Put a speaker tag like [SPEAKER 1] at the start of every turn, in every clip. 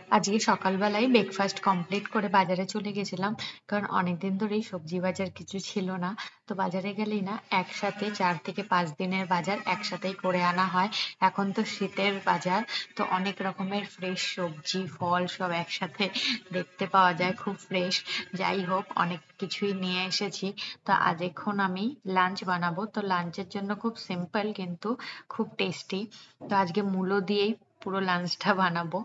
[SPEAKER 1] আজকে সকালবেলায় breakfast complete করে বাজারে চলে গেছিলাম। কারণ অনেকদিন ধরেই সবজি বাজার কিছু ছিল না। তো বাজারে গেলেই না একসাথে 4 থেকে 5 দিনের বাজার একসাথেই করে আনা হয়। এখন তো শীতের বাজার, তো অনেক রকমের ফ্রেশ সবজি ফল সব একসাথে দেখতে পাওয়া যায়, খুব ফ্রেশ। যাই হোক, অনেক কিছুই নিয়ে এসেছি। তো আজ এখন আমি লাঞ্চ বানাবো। তো লাঞ্চের জন্য খুব সিম্পল কিন্তু খুব টেস্টি। তো আজকে মূলো দিয়েই পুরো লাঞ্চটা বানাবো।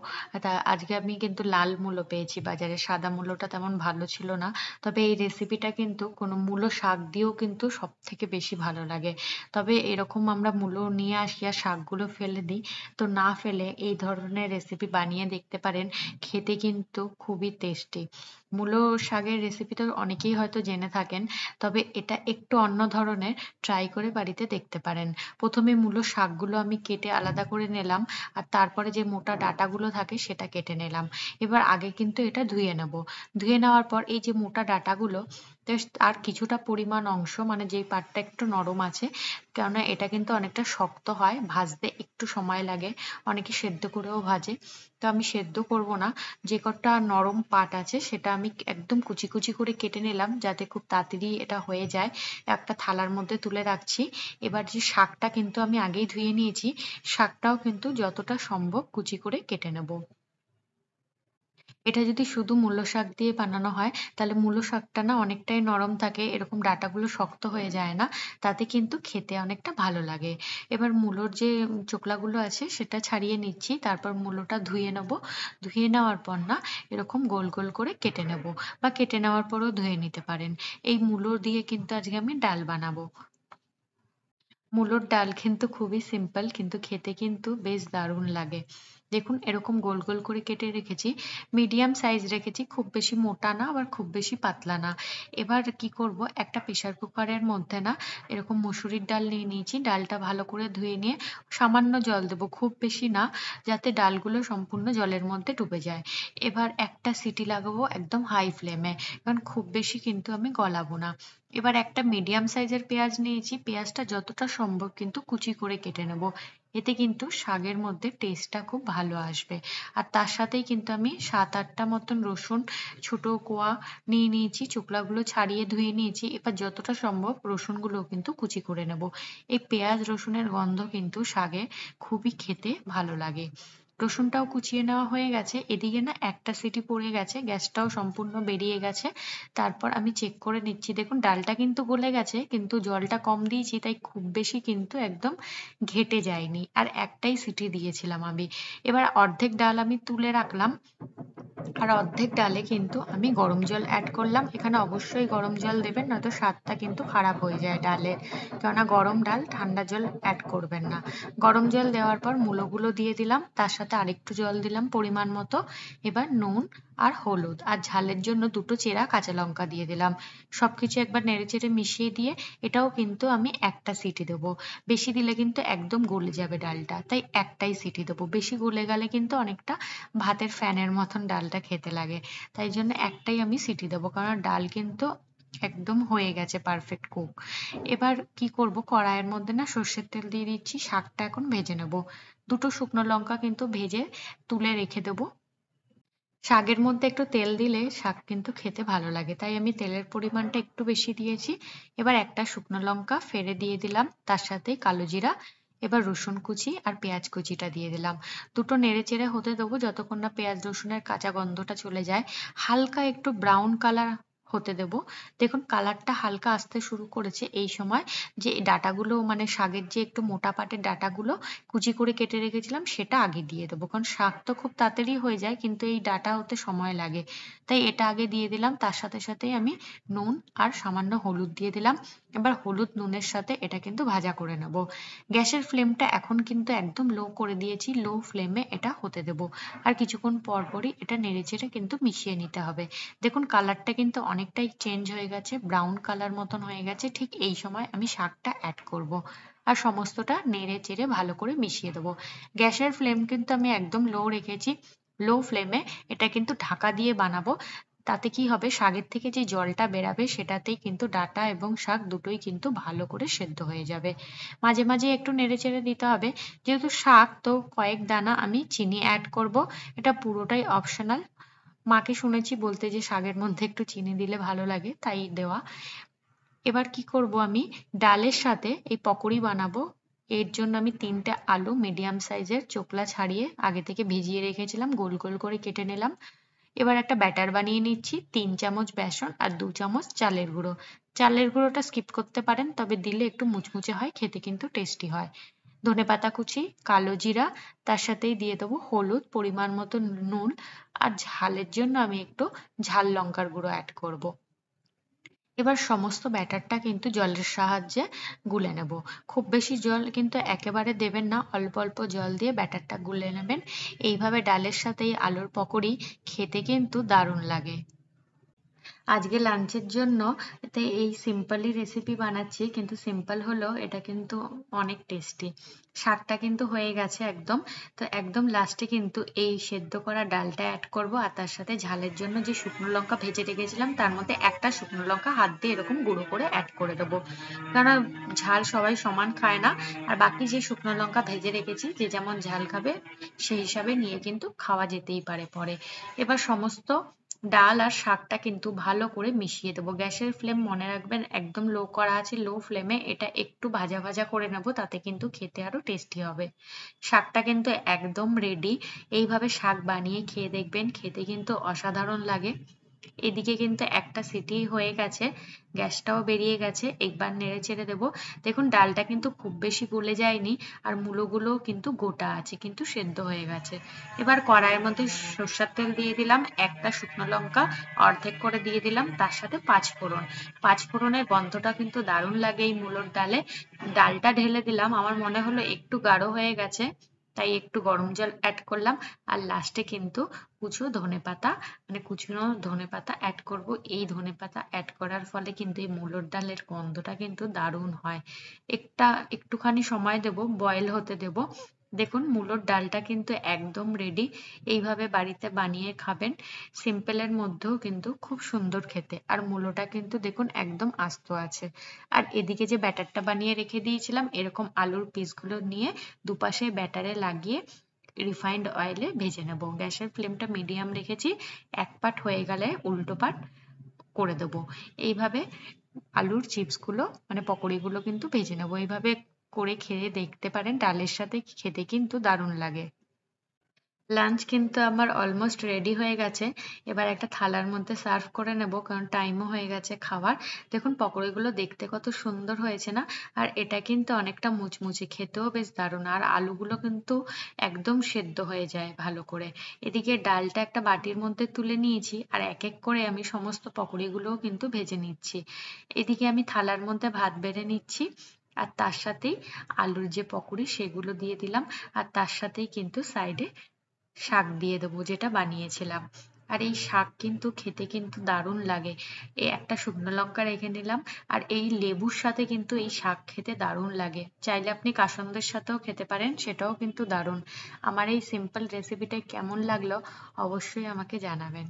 [SPEAKER 1] আজকে আমি কিন্তু লাল মূলো পেয়েছি বাজারে, সাদা মূলোটা তেমন ভালো ছিল না। তবে এই রেসিপিটা কিন্তু কোনো মূলো শাক দিয়েও কিন্তু সব থেকে বেশি ভালো লাগে। তবে এরকম আমরা মূলো নিয়ে আসি আর শাকগুলো ফেলে দিই, তো না ফেলে এই ধরনের রেসিপি বানিয়ে দেখতে পারেন। খেতে কিন্তু খুবই টেস্টি। মূলো শাকের রেসিপি তো অনেকেই হয়তো জেনে থাকেন, তবে এটা একটু অন্য ধরনের, ট্রাই করে বাড়িতে দেখতে পারেন। প্রথমে মূলো শাকগুলো আমি কেটে আলাদা করে নিলাম, আর তারপরে যে মোটা ডাঁটাগুলো থাকে সেটা কেটে নিলাম। এবার আগে কিন্তু এটা ধুয়ে নেব। ধুয়ে নেওয়ার পর এই যে মোটা ডাঁটাগুলো, আর কিছুটা পরিমাণ অংশ মানে যেই পার্টটা একটু নরম আছে, কেননা এটা কিন্তু অনেকটা শক্ত হয়, ভাজতে একটু সময় লাগে। অনেকে সেদ্ধ করেও ভাজে, তো আমি সেদ্ধ করব না। যে কটা নরম পার্ট আছে সেটা আমি একদম কুচি কুচি করে কেটে নিলাম, যাতে খুব তাড়াতাড়ি এটা হয়ে যায়। একটা থালার মধ্যে তুলে রাখছি। এবার যে শাকটা কিন্তু আমি আগেই ধুয়ে নিয়েছি, শাকটাও কিন্তু যতটা সম্ভব কুচি করে কেটে নেব। এটা যদি শুধু মূলো শাক দিয়ে বানানো হয়, তাহলে মূলো শাকটা না অনেকটাই নরম থাকে, এরকম ডাঁটাগুলো শক্ত হয়ে যায় না। তাতে কিন্তু খেতে অনেকটা ভালো লাগে। এবার মূলোর যে চোকলাগুলো আছে সেটা ছাড়িয়ে নিচ্ছি, তারপর মূলোটা ধুয়ে নেব। ধুয়ে নেওয়ার পর না এরকম গোল গোল করে কেটে নেব, বা কেটে নেওয়ার পরও ধুয়ে নিতে পারেন। এই মূলো দিয়ে কিন্তু আজকে আমি ডাল বানাবো। মূলোর ডাল কিন্তু খুবই সিম্পল, কিন্তু খেতে কিন্তু বেশ দারুণ লাগে। দেখুন এরকম গোল গোল করে কেটে রেখেছি, মিডিয়াম সাইজ রেখেছি, খুব বেশি মোটা না আবার খুব বেশি পাতলা না। এবার কি করব, একটা প্রেসার কুকারের মধ্যে না এরকম মসুরির ডাল নিয়ে নিয়েছি। ডালটা ভালো করে ধুয়ে নিয়ে সামান্য জল দেবো, খুব বেশি না, যাতে ডালগুলো সম্পূর্ণ জলের মধ্যে ডুবে যায়। এবার একটা সিটি লাগাবো একদম হাই ফ্লেমে, কারণ খুব বেশি কিন্তু আমি গলাবো না। এবার একটা মিডিয়াম সাইজের পেঁয়াজ নিয়েছি, পেঁয়াজটা যতটা সম্ভব কিন্তু কুচি করে কেটে নেব। এতে কিন্তু শাকের মধ্যে টেস্টটা খুব ভালো আসবে। আর তার সাথেই কিন্তু আমি 7-8টা মতন রসুন ছোট কোয়া নিয়ে নিয়েছি, চোকলাগুলো ছাড়িয়ে ধুয়ে নিয়েছি। এবার যতটা সম্ভব রসুনগুলো কিন্তু কুচি করে নেব। এই পেঁয়াজ রসুনের গন্ধ কিন্তু শাকে খুবই খেতে ভালো লাগে। রসুনটাও কুচিয়ে নেওয়া হয়ে গেছে, এদিকে না একটা সিটি পড়ে গেছে, গ্যাসটাও সম্পূর্ণ বেরিয়ে গেছে। তারপর আমি চেক করে নিচ্ছি, দেখুন ডালটা কিন্তু গলে গেছে, কিন্তু জলটা কম দিয়েছি, তাই খুব বেশি কিন্তু একদম ঘেটে যায়নি, আর একটাই সিটি দিয়েছিলাম আমি। এবার অর্ধেক ডাল আমি তুলে রাখলাম, আর অর্ধেক ডালে কিন্তু আমি গরম জল অ্যাড করলাম। এখানে অবশ্যই গরম জল দেবেন, নয়তো স্বাদটা কিন্তু খারাপ হয়ে যায় ডালের। কেননা গরম ডাল, ঠান্ডা জল অ্যাড করবেন না। গরম জল দেওয়ার পর মূলোগুলো দিয়ে দিলাম, তার সাথে আরেকটু জল দিলাম পরিমাণ মতো। এবার নুন আর হলুদ আর ঝালের জন্য দুটো চেরা কাঁচা লঙ্কা দিয়ে দিলাম। সবকিছু একবার নেড়েচেড়ে মিশিয়ে দিয়ে এটাও কিন্তু আমি একটা সিটি দেবো। বেশি দিলে কিন্তু একদম গলে যাবে ডালটা, তাই একটাই সিটি দেবো। বেশি গলে গেলে কিন্তু অনেকটা ভাতের ফ্যানের মতন ডালটা খেতে লাগে। তাই জন্য একটাই আমি সিটি দেবো, কারণ ডাল কিন্তু একদম হয়ে গেছে পারফেক্ট কুক। এবার কি করব, কড়াইয়ের মধ্যে না সর্ষের তেল দিয়ে দিচ্ছি, শাকটা এখন ভেজে নেব। দুটো শুকনো লঙ্কা কিন্তু ভেজে তুলে রেখে দেবো। শাকের মধ্যে একটু তেল দিলে শাক কিন্তু খেতে ভালো লাগে, তাই আমি তেলের পরিমাণটা একটু বেশি দিয়েছি। এবার একটা শুকনো লঙ্কা ফেড়ে দিয়ে দিলাম, তার সাথে কালো জিরা। এবার রসুন কুচি আর পেঁয়াজ কুচিটা দিয়ে দিলাম। দুটো নেড়েচেড়ে হতে দেবো যতক্ষণ না পেঁয়াজ রসুনের কাঁচা গন্ধটা চলে যায়। হালকা একটু ব্রাউন কালার হতে দেবো। দেখুন কালারটা হালকা আসতে শুরু করেছে, এই সময় যে ডাঁটাগুলো মানে শাকের যে একটু মোটা পাটের ডাঁটাগুলো কুচি করে কেটে রেখেছিলাম সেটা আগে দিয়ে দেবো, কারণ শাক তো খুব তাড়াতাড়ি হয়ে যায়, কিন্তু এই ডাঁটা হতে সময় লাগে। তাই এটা আগে দিয়ে দিলাম, তার সাথে সাথেই আমি নুন আর সামান্য হলুদ দিয়ে দিলাম। এবার হলুদ নুনের সাথে এটা কিন্তু ভাজা করে নেব। গ্যাসের ফ্লেমটা এখন কিন্তু একদম লো করে দিয়েছি, লো ফ্লেমে এটা হতে দেব। আর কিছুক্ষণ পর পরই এটা নেড়েচেড়ে কিন্তু মিশিয়ে নিতে হবে। দেখুন কালারটা কিন্তু অনেকটাই চেঞ্জ হয়ে গেছে, ব্রাউন কালার মতন হয়ে গেছে। ঠিক এই সময় আমি শাকটা অ্যাড করব, আর সমস্তটা নেড়ে চেড়ে ভালো করে মিশিয়ে দেবো। গ্যাসের ফ্লেম কিন্তু আমি একদম লো রেখেছি। লো ফ্লেমে এটা কিন্তু ঢাকা দিয়ে বানাবো। তাতে কি হবে, শাকের থেকে যে জলটা বেরাবে সেটাতেই কিন্তু ডাঁটা এবং শাক দুটোই কিন্তু ভালো করে সেদ্ধ হয়ে যাবে। মাঝে মাঝে একটু নেড়েচেড়ে দিতে হবে। যেহেতু শাক, তো কয়েক দানা আমি চিনি অ্যাড করব। এটা পুরোটাই অপশনাল। মাকে শুনেছি বলতে যে শাকের মধ্যে একটু চিনি দিলে ভালো লাগে, তাই দেওয়া। এবার কি করব, আমি ডালের সাথে এই পকোড়ি বানাবো। এর জন্য আমি 3টে আলু মিডিয়াম সাইজের চোকলা ছাড়িয়ে আগে থেকে ভিজিয়ে রেখেছিলাম, গোল গোল করে কেটে নিলাম। এবার একটা ব্যাটার বানিয়ে নিচ্ছি। 3 চামচ বেসন আর 2 চামচ চালের গুঁড়ো। চালের গুঁড়োটা স্কিপ করতে পারেন, তবে দিলে একটু মুচমুচে হয়, খেতে কিন্তু টেস্টি হয়। ধনেপাতা কুচি, কালো জিরা, তার সাথেই দিয়ে দেবো হলুদ, পরিমাণ মতো নুন, আর ঝালের জন্য আমি একটু ঝাল লঙ্কার গুঁড়ো অ্যাড করব। এবার সমস্ত ব্যাটারটা কিন্তু জলের সাহায্যে গুলে নেব। খুব বেশি জল কিন্তু একেবারে দেবেন না, অল্প অল্প জল দিয়ে ব্যাটারটা গুলে নেবেন। এইভাবে ডালের সাথে এই আলুর পকোড়ি খেতে কিন্তু দারুণ লাগে। আজকে লাঞ্চের জন্য এই সিম্পলি রেসিপি বানাচ্ছি, কিন্তু সিম্পল হলেও এটা কিন্তু অনেক টেস্টি। শাকটা কিন্তু হয়ে গেছে একদম। তো একদম লাস্টে কিন্তু এই সেদ্ধ করা ডালটা অ্যাড করব, আর তার সাথে ঝালের জন্য যে শুকনো লঙ্কা ভেজে রেখেছিলাম তার মধ্যে একটা শুকনো লঙ্কা হাত দিয়ে এরকম গুঁড়ো করে অ্যাড করে দেবো। কারণ ঝাল সবাই সমান খায় না, আর বাকি যে শুকনো লঙ্কা ভেজে রেখেছি যে যেমন ঝাল খাবে সেই হিসাবে নিয়ে কিন্তু খাওয়া যেতেই পারে পরে। এবার সমস্ত ডাল আর শাকটা কিন্তু ভালো করে মিশিয়ে দেবো। গ্যাসের ফ্লেম মনে রাখবেন একদম লো করা আছে, লো ফ্লেমে এটা একটু ভাজা ভাজা করে নেব, তাতে কিন্তু খেতে আরো টেস্টি হবে। শাকটা কিন্তু একদম রেডি। এইভাবে শাক বানিয়ে খেয়ে দেখবেন, খেতে কিন্তু অসাধারণ লাগে। এদিকে কিন্তু একটা সিটি হয়ে গেছে, গ্যাসটাও বেরিয়ে গেছে। একবার নেড়ে চেড়ে দেবো। দেখুন ডালটা কিন্তু খুব বেশি গলে যায়নি, আর মূলোগুলোও কিন্তু গোটা আছে, কিন্তু সেদ্ধ হয়ে গেছে। এবার কড়াইয়ের মধ্যে সর্ষের তেল দিয়ে দিলাম, একটা শুকনো লঙ্কা অর্ধেক করে দিয়ে দিলাম, তার সাথে 5 ফোড়ন। 5 ফোড়নের গন্ধটা কিন্তু দারুণ লাগে এই মূলোর ডালে। ডালটা ঢেলে দিলাম, আমার মনে হলো একটু গাঢ় হয়ে গেছে, তাই একটু গরম জল অ্যাড করলাম। আর লাস্টে কিন্তু কুচনো ধনেপাতা অ্যাড করব। এই ধনেপাতা অ্যাড করার ফলে কিন্তু এই মূলোর ডালের গন্ধটা কিন্তু দারুণ হয়। একটুখানি সময় দেব, বয়েল হতে দেব। দেখুন মূলোর ডালটা কিন্তু একদম রেডি। এইভাবে বাড়িতে বানিয়ে খাবেন। সিম্পলের মধ্যেও কিন্তু খুব সুন্দর খেতে, আর মূলোটা কিন্তু দেখুন একদম আস্ত আছে। আর এদিকে যে ব্যাটারটা বানিয়ে রেখে দিয়েছিলাম, এরকম আলুর পিসগুলো নিয়ে দুপাশে ব্যাটারে লাগিয়ে রিফাইন্ড অয়েলে ভেজে নেব। গ্যাসের ফ্লেমটা মিডিয়াম রেখেছি। এক পাট হয়ে গেলে উল্টো পাট করে দেবো। এইভাবে আলুর চিপসগুলো মানে পকোড়িগুলো কিন্তু ভেজে নেবো। এইভাবে করে খেয়ে দেখতে পারেন, ডালের সাথে খেতে কিন্তু দারুণ লাগে। লাঞ্চ কিন্তু আমার অলমোস্ট রেডি হয়ে গেছে। এবার একটা থালার মধ্যে সার্ভ করে নেব, কারণ টাইমও হয়ে গেছে খাওয়ার। দেখুন পকোড়িগুলো দেখতে কত সুন্দর হয়েছে না? আর এটা কিন্তু অনেকটা মুচমুচে, খেতেও বেশ দারুণ। আর আলুগুলো কিন্তু একদম সেদ্ধ হয়ে যায় ভালো করে। এদিকে ডালটা একটা বাটির মধ্যে তুলে নিয়েছি, আর এক এক করে আমি সমস্ত পকোড়িগুলোও কিন্তু ভেজে নিচ্ছি। এদিকে আমি থালার মধ্যে ভাত বেড়ে নিচ্ছি, আর তার সাথেই আলুর যে পকোড়ি সেগুলো দিয়ে দিলাম, আর তার সাথেই কিন্তু সাইডে শাক দিয়ে দেবো যেটা বানিয়েছিলাম। আর এই শাক কিন্তু খেতে কিন্তু দারুণ লাগে। এই একটা শুকনো লঙ্কা রেখে নিলাম, আর এই লেবুর সাথে কিন্তু এই শাক খেতে দারুণ লাগে। চাইলে আপনি কাসন্দের সাথেও খেতে পারেন, সেটাও কিন্তু দারুণ। আমার এই সিম্পল রেসিপিটা কেমন লাগলো অবশ্যই আমাকে জানাবেন।